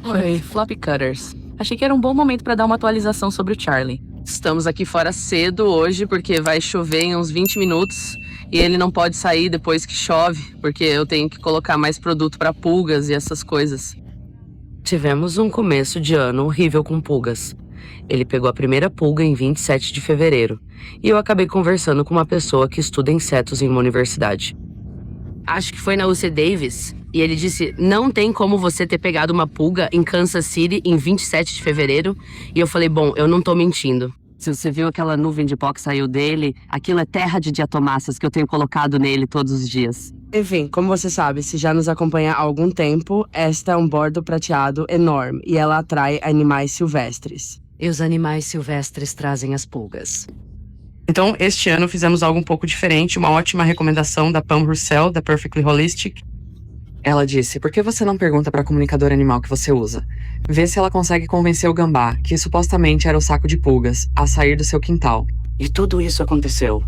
Oi, Floppy Cutters. Achei que era um bom momento pra dar uma atualização sobre o Charlie. Estamos aqui fora cedo hoje porque vai chover em uns 20 minutos e ele não pode sair depois que chove, porque eu tenho que colocar mais produto pra pulgas e essas coisas. Tivemos um começo de ano horrível com pulgas. Ele pegou a primeira pulga em 27 de fevereiro e eu acabei conversando com uma pessoa que estuda insetos em uma universidade. Acho que foi na UC Davis. E ele disse, não tem como você ter pegado uma pulga em Kansas City em 27 de fevereiro. E eu falei, bom, eu não tô mentindo. Se você viu aquela nuvem de pó que saiu dele, aquilo é terra de diatomáceas que eu tenho colocado nele todos os dias. Enfim, como você sabe, se já nos acompanha há algum tempo, esta é um bordo prateado enorme e ela atrai animais silvestres. E os animais silvestres trazem as pulgas. Então, este ano fizemos algo um pouco diferente, uma ótima recomendação da Pam Russell, da Perfectly Holistic. Ela disse, por que você não pergunta para a comunicadora animal que você usa? Vê se ela consegue convencer o gambá, que supostamente era o saco de pulgas, a sair do seu quintal. E tudo isso aconteceu.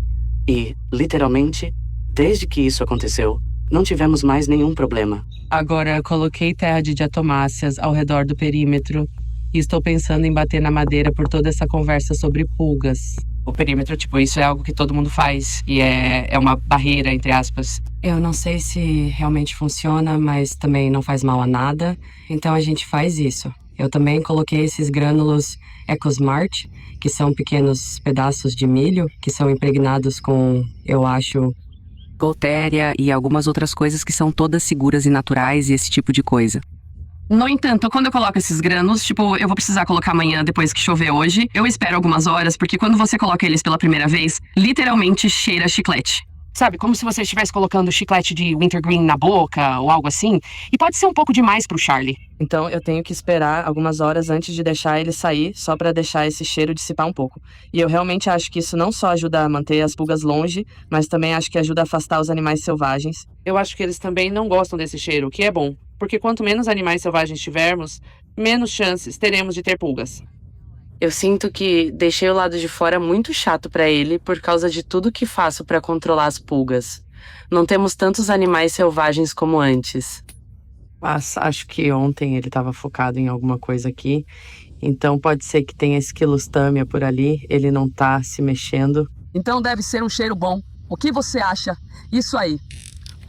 E, literalmente, desde que isso aconteceu, não tivemos mais nenhum problema. Agora eu coloquei terra de diatomáceas ao redor do perímetro e estou pensando em bater na madeira por toda essa conversa sobre pulgas. O perímetro, isso é algo que todo mundo faz e é uma barreira, entre aspas. Eu não sei se realmente funciona, mas também não faz mal a nada, então a gente faz isso. Eu também coloquei esses grânulos EcoSmart, que são pequenos pedaços de milho, que são impregnados com, eu acho, Golteria e algumas outras coisas que são todas seguras e naturais e esse tipo de coisa. No entanto, quando eu coloco esses grânulos, eu vou precisar colocar amanhã depois que chover hoje. Eu espero algumas horas, porque quando você coloca eles pela primeira vez, literalmente cheira chiclete. Sabe, como se você estivesse colocando chiclete de wintergreen na boca ou algo assim. E pode ser um pouco demais pro Charlie. Então eu tenho que esperar algumas horas antes de deixar ele sair, só pra deixar esse cheiro dissipar um pouco. E eu realmente acho que isso não só ajuda a manter as pulgas longe, mas também acho que ajuda a afastar os animais selvagens. Eu acho que eles também não gostam desse cheiro, o que é bom. Porque quanto menos animais selvagens tivermos, menos chances teremos de ter pulgas. Eu sinto que deixei o lado de fora muito chato pra ele por causa de tudo que faço pra controlar as pulgas. Não temos tantos animais selvagens como antes. Mas acho que ontem ele estava focado em alguma coisa aqui. Então pode ser que tenha esquilostamia por ali, ele não tá se mexendo. Então deve ser um cheiro bom. O que você acha? Isso aí.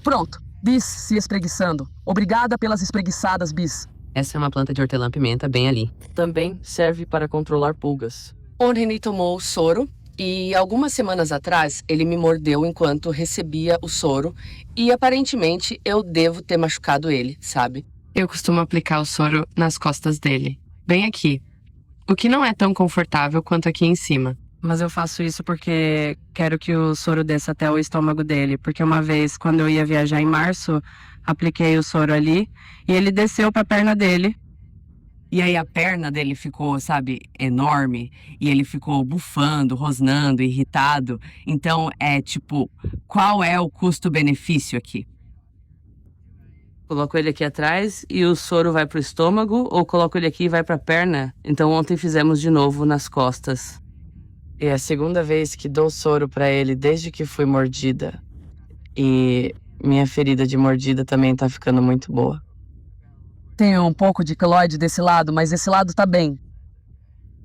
Pronto. Bis se espreguiçando. Obrigada pelas espreguiçadas, Bis. Essa é uma planta de hortelã-pimenta bem ali. Também serve para controlar pulgas. Orne tomou o soro e algumas semanas atrás ele me mordeu enquanto recebia o soro e aparentemente eu devo ter machucado ele, sabe? Eu costumo aplicar o soro nas costas dele, bem aqui. O que não é tão confortável quanto aqui em cima. Mas eu faço isso porque quero que o soro desça até o estômago dele. Porque uma vez, quando eu ia viajar em março, apliquei o soro ali e ele desceu pra perna dele. E aí a perna dele ficou, sabe, enorme. E ele ficou bufando, rosnando, irritado. Então qual é o custo-benefício aqui? Coloco ele aqui atrás e o soro vai pro estômago, ou coloco ele aqui e vai pra perna? Então ontem fizemos de novo nas costas. E é a segunda vez que dou soro pra ele desde que fui mordida. E minha ferida de mordida também tá ficando muito boa. Tem um pouco de queloide desse lado, mas esse lado tá bem.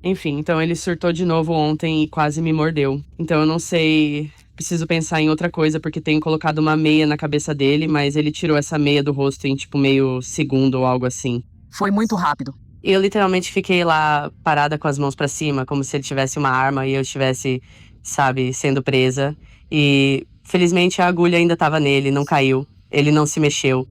Enfim, então ele surtou de novo ontem e quase me mordeu. Então eu não sei, preciso pensar em outra coisa, porque tenho colocado uma meia na cabeça dele, mas ele tirou essa meia do rosto em meio segundo ou algo assim. Foi muito rápido. Eu literalmente fiquei lá parada com as mãos pra cima, como se ele tivesse uma arma e eu estivesse, sabe, sendo presa. E felizmente a agulha ainda tava nele, não caiu. Ele não se mexeu.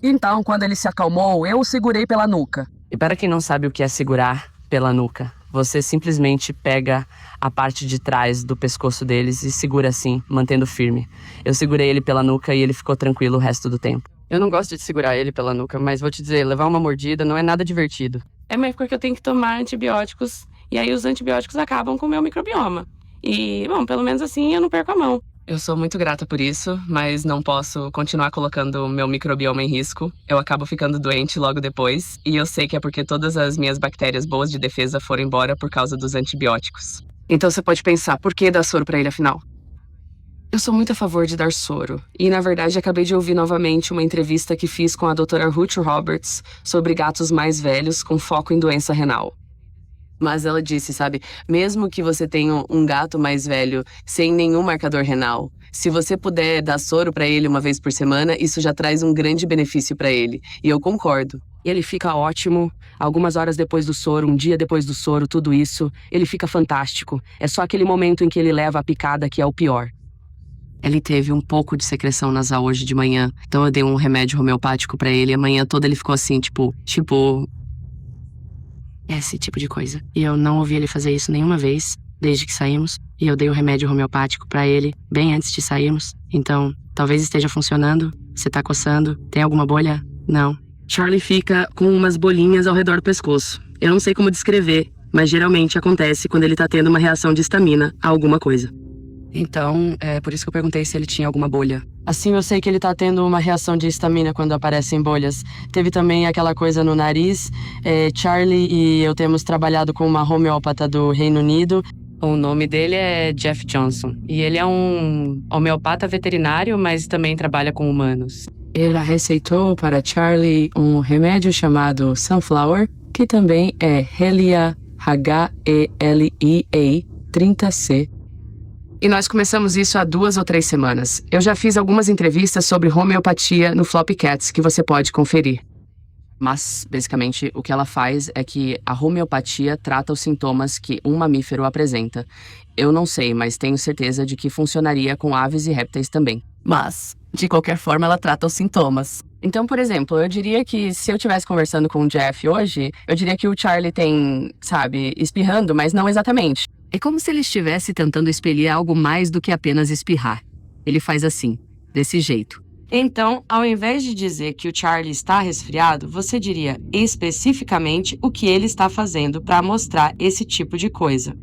Então, quando ele se acalmou, eu o segurei pela nuca. E para quem não sabe o que é segurar pela nuca, você simplesmente pega a parte de trás do pescoço deles e segura assim, mantendo firme. Eu segurei ele pela nuca e ele ficou tranquilo o resto do tempo. Eu não gosto de segurar ele pela nuca, mas vou te dizer, levar uma mordida não é nada divertido. É mesmo porque eu tenho que tomar antibióticos, e aí os antibióticos acabam com o meu microbioma. E, bom, pelo menos assim eu não perco a mão. Eu sou muito grata por isso, mas não posso continuar colocando o meu microbioma em risco. Eu acabo ficando doente logo depois, e eu sei que é porque todas as minhas bactérias boas de defesa foram embora por causa dos antibióticos. Então você pode pensar, por que dar soro pra ele afinal? Eu sou muito a favor de dar soro. E, na verdade, acabei de ouvir novamente uma entrevista que fiz com a doutora Ruth Roberts sobre gatos mais velhos com foco em doença renal. Mas ela disse, sabe, mesmo que você tenha um gato mais velho sem nenhum marcador renal, se você puder dar soro pra ele uma vez por semana, isso já traz um grande benefício pra ele. E eu concordo. Ele fica ótimo. Algumas horas depois do soro, um dia depois do soro, tudo isso, ele fica fantástico. É só aquele momento em que ele leva a picada que é o pior. Ele teve um pouco de secreção nasal hoje de manhã, então eu dei um remédio homeopático pra ele. A manhã toda ele ficou assim, tipo... Esse tipo de coisa. E eu não ouvi ele fazer isso nenhuma vez, desde que saímos. E eu dei o remédio homeopático pra ele, bem antes de sairmos. Então, talvez esteja funcionando. Você tá coçando? Tem alguma bolha? Não. Charlie fica com umas bolinhas ao redor do pescoço. Eu não sei como descrever, mas geralmente acontece quando ele tá tendo uma reação de histamina a alguma coisa. Então, é por isso que eu perguntei se ele tinha alguma bolha. Assim, eu sei que ele tá tendo uma reação de histamina quando aparecem bolhas. Teve também aquela coisa no nariz. Charlie e eu temos trabalhado com uma homeópata do Reino Unido. O nome dele é Jeff Johnson. E ele é um homeopata veterinário, mas também trabalha com humanos. Ele receitou para Charlie um remédio chamado Sunflower, que também é Helia, Helia 30C. E nós começamos isso há 2 ou 3 semanas. Eu já fiz algumas entrevistas sobre homeopatia no Floppy Cats que você pode conferir. Mas, basicamente, o que ela faz é que a homeopatia trata os sintomas que um mamífero apresenta. Eu não sei, mas tenho certeza de que funcionaria com aves e répteis também. Mas, de qualquer forma, ela trata os sintomas. Então, por exemplo, eu diria que se eu estivesse conversando com o Jeff hoje, eu diria que o Charlie tem, sabe, espirrando, mas não exatamente. É como se ele estivesse tentando expelir algo mais do que apenas espirrar. Ele faz assim, desse jeito. Então, ao invés de dizer que o Charlie está resfriado, você diria especificamente o que ele está fazendo para mostrar esse tipo de coisa.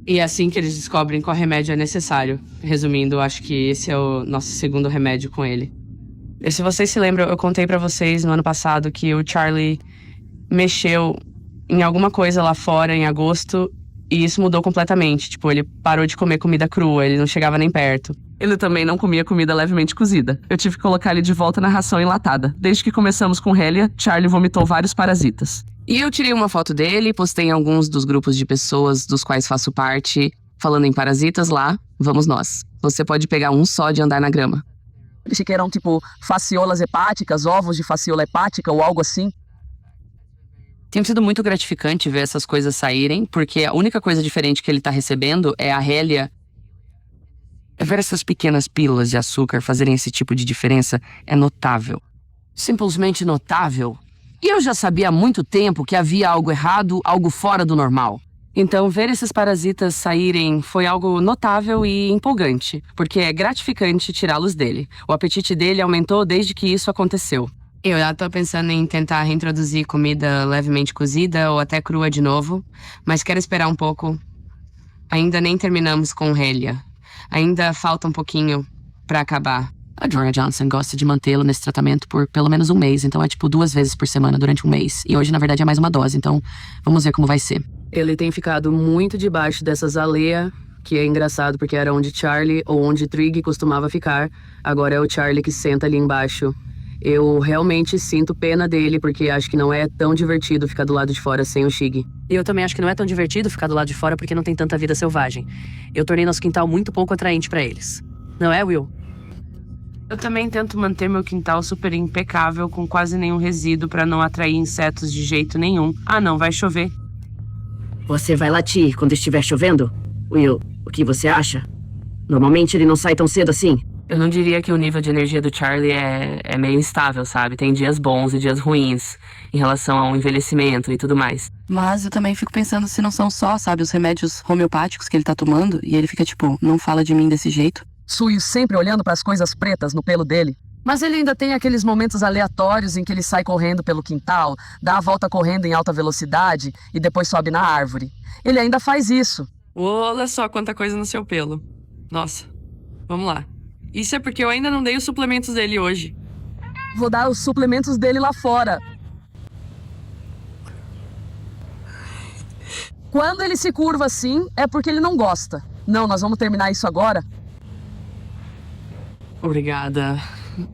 E é assim que eles descobrem qual remédio é necessário. Resumindo, acho que esse é o nosso segundo remédio com ele. E se vocês se lembram, eu contei pra vocês no ano passado que o Charlie mexeu em alguma coisa lá fora em agosto e isso mudou completamente. Tipo, ele parou de comer comida crua, ele não chegava nem perto. Ele também não comia comida levemente cozida. Eu tive que colocar ele de volta na ração enlatada. Desde que começamos com Helia, Charlie vomitou vários parasitas. E eu tirei uma foto dele, postei em alguns dos grupos de pessoas dos quais faço parte. Falando em parasitas lá, vamos nós. Você pode pegar um só de andar na grama. Achei que eram tipo fasciolas hepáticas, ovos de fasciola hepática ou algo assim. Tem sido muito gratificante ver essas coisas saírem, porque a única coisa diferente que ele tá recebendo é a Helia. Ver essas pequenas pílulas de açúcar fazerem esse tipo de diferença é notável. Simplesmente notável. E eu já sabia há muito tempo que havia algo errado, algo fora do normal. Então, ver esses parasitas saírem foi algo notável e empolgante, porque é gratificante tirá-los dele. O apetite dele aumentou desde que isso aconteceu. Eu já tô pensando em tentar reintroduzir comida levemente cozida ou até crua de novo, mas quero esperar um pouco. Ainda nem terminamos com Helia. Ainda falta um pouquinho pra acabar. A Jorah Johnson gosta de mantê-lo nesse tratamento por pelo menos um mês, então é tipo 2 vezes por semana durante um mês. E hoje, na verdade, é mais uma dose, então vamos ver como vai ser. Ele tem ficado muito debaixo dessas aleias, que é engraçado porque era onde Charlie ou onde Trig costumava ficar. Agora é o Charlie que senta ali embaixo. Eu realmente sinto pena dele, porque acho que não é tão divertido ficar do lado de fora sem o Shig. E eu também acho que não é tão divertido ficar do lado de fora porque não tem tanta vida selvagem. Eu tornei nosso quintal muito pouco atraente pra eles. Não é, Will? Eu também tento manter meu quintal super impecável, com quase nenhum resíduo pra não atrair insetos de jeito nenhum. Ah não, vai chover. Você vai latir quando estiver chovendo? Will, o que você acha? Normalmente ele não sai tão cedo assim. Eu não diria que o nível de energia do Charlie é meio instável, sabe? Tem dias bons e dias ruins em relação ao envelhecimento e tudo mais. Mas eu também fico pensando se não são só, sabe, os remédios homeopáticos que ele tá tomando e ele fica tipo, não fala de mim desse jeito. Suio sempre olhando para as coisas pretas no pelo dele. Mas ele ainda tem aqueles momentos aleatórios em que ele sai correndo pelo quintal, dá a volta correndo em alta velocidade e depois sobe na árvore. Ele ainda faz isso. Olha só quanta coisa no seu pelo. Nossa, vamos lá. Isso é porque eu ainda não dei os suplementos dele hoje. Vou dar os suplementos dele lá fora. Quando ele se curva assim, é porque ele não gosta. Não, nós vamos terminar isso agora. Obrigada.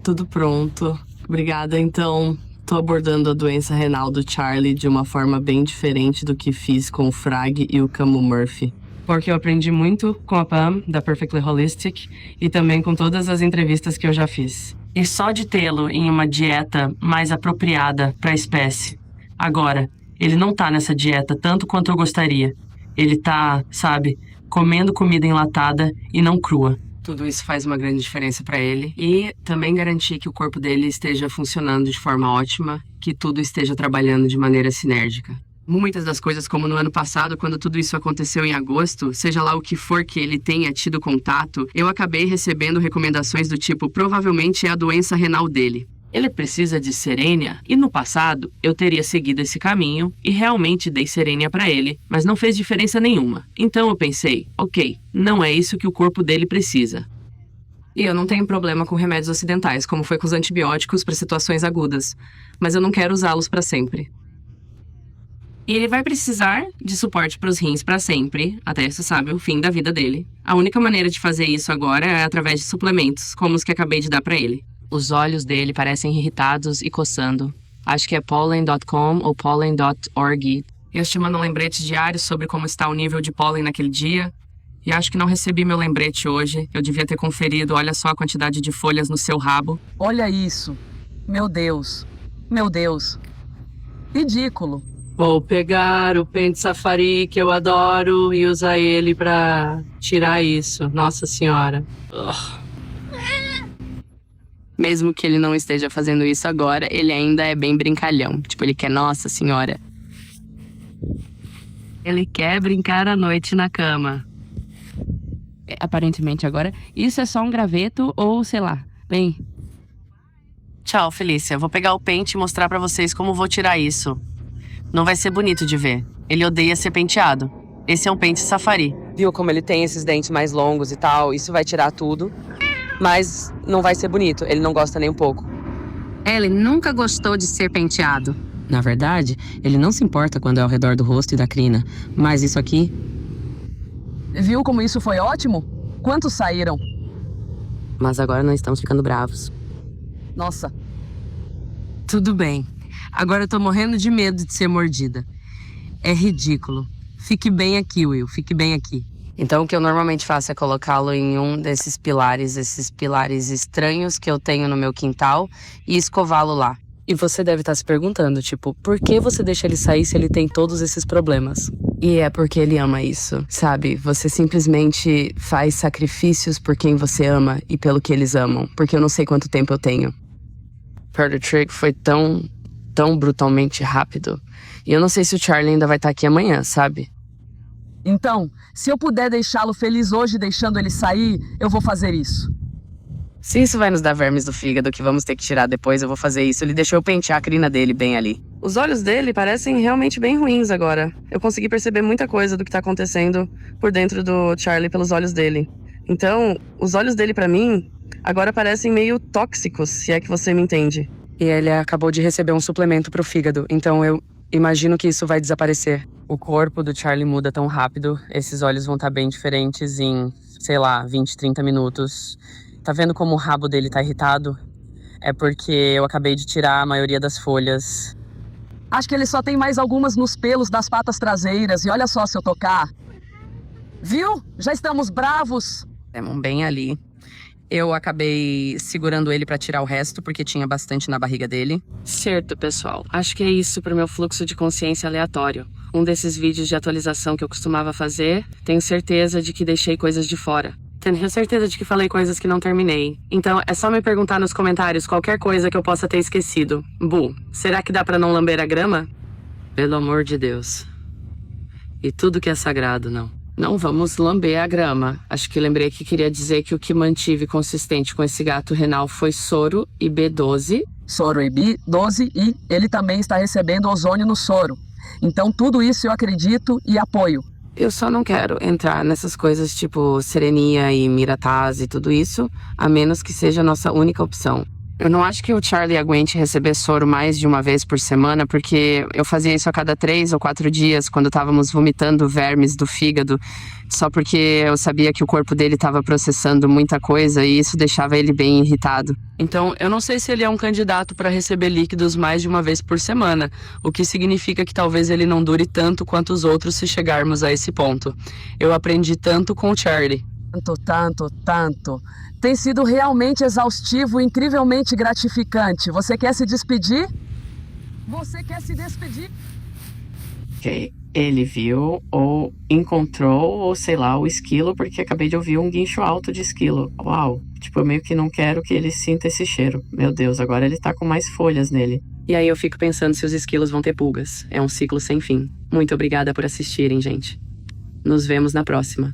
Tudo pronto. Obrigada. Então, tô abordando a doença renal do Charlie de uma forma bem diferente do que fiz com o Frag e o Camu Murphy. Porque eu aprendi muito com a Pam, da Perfectly Holistic, e também com todas as entrevistas que eu já fiz. E só de tê-lo em uma dieta mais apropriada para a espécie. Agora, ele não tá nessa dieta tanto quanto eu gostaria. Ele tá, sabe, comendo comida enlatada e não crua. Tudo isso faz uma grande diferença para ele. E também garantir que o corpo dele esteja funcionando de forma ótima, que tudo esteja trabalhando de maneira sinérgica. Muitas das coisas, como no ano passado, quando tudo isso aconteceu em agosto, seja lá o que for que ele tenha tido contato, eu acabei recebendo recomendações do tipo, provavelmente é a doença renal dele. Ele precisa de Serenia, e no passado eu teria seguido esse caminho e realmente dei Serenia para ele, mas não fez diferença nenhuma. Então eu pensei, ok, não é isso que o corpo dele precisa. E eu não tenho problema com remédios ocidentais, como foi com os antibióticos para situações agudas, mas eu não quero usá-los para sempre. E ele vai precisar de suporte para os rins para sempre, até, você sabe, o fim da vida dele. A única maneira de fazer isso agora é através de suplementos, como os que acabei de dar para ele. Os olhos dele parecem irritados e coçando. Acho que é pollen.com ou pollen.org. Eu te mando lembretes diários sobre como está o nível de pólen naquele dia. E acho que não recebi meu lembrete hoje. Eu devia ter conferido, olha só a quantidade de folhas no seu rabo. Olha isso. Meu Deus. Meu Deus. Ridículo. Vou pegar o pente safari que eu adoro e usar ele pra tirar isso. Nossa Senhora. Mesmo que ele não esteja fazendo isso agora, ele ainda é bem brincalhão. Tipo, ele quer Nossa Senhora. Ele quer brincar à noite na cama. Aparentemente agora, isso é só um graveto ou sei lá. Bem... Tchau, Felícia. Vou pegar o pente e mostrar pra vocês como vou tirar isso. Não vai ser bonito de ver. Ele odeia ser penteado. Esse é um pente safari. Viu como ele tem esses dentes mais longos e tal? Isso vai tirar tudo. Mas não vai ser bonito. Ele não gosta nem um pouco. Ele nunca gostou de ser penteado. Na verdade, ele não se importa quando é ao redor do rosto e da crina. Mas isso aqui... Viu como isso foi ótimo? Quantos saíram? Mas agora não estamos ficando bravos. Nossa. Tudo bem. Agora eu tô morrendo de medo de ser mordida. É ridículo. Fique bem aqui, Will. Fique bem aqui. Então o que eu normalmente faço é colocá-lo em um desses pilares, esses pilares estranhos que eu tenho no meu quintal, e escová-lo lá. E você deve estar se perguntando, tipo, por que você deixa ele sair se ele tem todos esses problemas? E é porque ele ama isso, sabe? Você simplesmente faz sacrifícios por quem você ama e pelo que eles amam, porque eu não sei quanto tempo eu tenho. Perder Trick foi tão brutalmente rápido. E eu não sei se o Charlie ainda vai estar aqui amanhã, sabe? Então, se eu puder deixá-lo feliz hoje deixando ele sair, eu vou fazer isso. Se isso vai nos dar vermes do fígado que vamos ter que tirar depois, eu vou fazer isso. Ele deixou eu pentear a crina dele bem ali. Os olhos dele parecem realmente bem ruins agora. Eu consegui perceber muita coisa do que tá acontecendo por dentro do Charlie pelos olhos dele. Então, os olhos dele pra mim agora parecem meio tóxicos, se é que você me entende. E ele acabou de receber um suplemento pro fígado, então eu imagino que isso vai desaparecer. O corpo do Charlie muda tão rápido, esses olhos vão estar bem diferentes em, sei lá, 20, 30 minutos. Tá vendo como o rabo dele tá irritado? É porque eu acabei de tirar a maioria das folhas. Acho que ele só tem mais algumas nos pelos das patas traseiras, e olha só se eu tocar. Viu? Já estamos bravos. Bem ali. Eu acabei segurando ele pra tirar o resto, porque tinha bastante na barriga dele. Certo, pessoal. Acho que é isso pro meu fluxo de consciência aleatório. Um desses vídeos de atualização que eu costumava fazer, tenho certeza de que deixei coisas de fora. Tenho certeza de que falei coisas que não terminei. Então, é só me perguntar nos comentários qualquer coisa que eu possa ter esquecido. Bu, será que dá pra não lamber a grama? Pelo amor de Deus. E tudo que é sagrado, não. Não vamos lamber a grama. Acho que lembrei que queria dizer que o que mantive consistente com esse gato renal foi soro e B12. Soro e B12, e ele também está recebendo ozônio no soro. Então tudo isso eu acredito e apoio. Eu só não quero entrar nessas coisas tipo Serenia e Mirataz e tudo isso, a menos que seja a nossa única opção. Eu não acho que o Charlie aguente receber soro mais de uma vez por semana, porque eu fazia isso a cada 3 ou 4 dias, quando estávamos vomitando vermes do fígado, só porque eu sabia que o corpo dele estava processando muita coisa e isso deixava ele bem irritado. Então, eu não sei se ele é um candidato para receber líquidos mais de uma vez por semana, o que significa que talvez ele não dure tanto quanto os outros se chegarmos a esse ponto. Eu aprendi tanto com o Charlie. Tanto. Tem sido realmente exaustivo e incrivelmente gratificante. Você quer se despedir? Você quer se despedir? Ok. Ele viu ou encontrou, ou sei lá, o esquilo, porque acabei de ouvir um guincho alto de esquilo. Uau! Tipo, eu meio que não quero que ele sinta esse cheiro. Meu Deus, agora ele tá com mais folhas nele. E aí eu fico pensando se os esquilos vão ter pulgas. É um ciclo sem fim. Muito obrigada por assistirem, gente. Nos vemos na próxima.